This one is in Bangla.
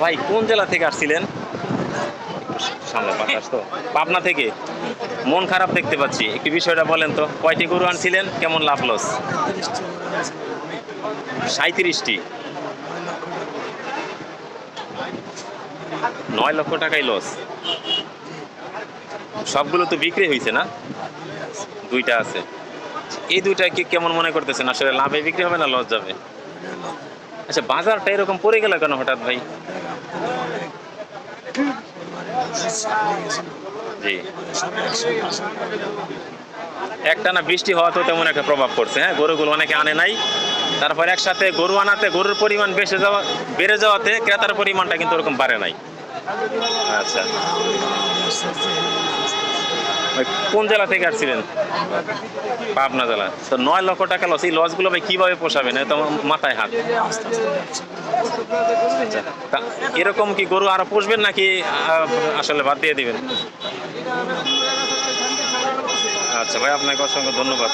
ভাই কোন জেলা থেকে আসছিলেন? সামনে বাতাস তো। পাবনা থেকে। মন খারাপ দেখতে পাচ্ছি, একটু বিষয়টা বলেন তো, কয়টি গরু আনছিলেন, কেমন লাভ লস? 35টি গরু আছে। 37টি। 9 লক্ষ টাকাই লস। জি, সবগুলো তো বিক্রি হয়েছে না? দুইটা আছে। দুইটা আছে। এই দুইটা কি কেমন মনে করতেছেন, আসলে লাভে বিক্রি হবে না লস যাবে? দুইটাই লসে। আচ্ছা, বাজারটা এরকম পড়ে গেল কেন হঠাৎ ভাই? বাজারটা রপ্তানি অনেক পরিমাণে লসের হয়ে গেছিল। জি। পরে সব একসাথে আসার কারণে দাম একটানা বৃষ্টি হওয়াতেও তেমন একটা প্রভাব পড়ছে, হ্যাঁ, গরুগুলো অনেকে আনে নাই। তারপর একসাথে গরু আনাতে গরুর পরিমাণ বেড়ে যাওয়াতে ক্রেতার পরিমাণটা কিন্তু ওরকম বাড়ে নাই। আচ্ছা। আমাদের আসতে ভাই কোন জেলা থেকে আসছিলেন? পাবনা জেলা। তো 9 লক্ষ টাকা লস, এই লসগুলো ভাই কিভাবে পোষাবেন? তো মাথায় হাত। আস্তে আস্তে ব্যবসা আচ্ছা, তা এরকম কি গরু আরো পুষবেন নাকি আসলে বাদ দিয়ে দিবেন? আচ্ছা ভাই, আপনাকে অসংখ্য ধন্যবাদ।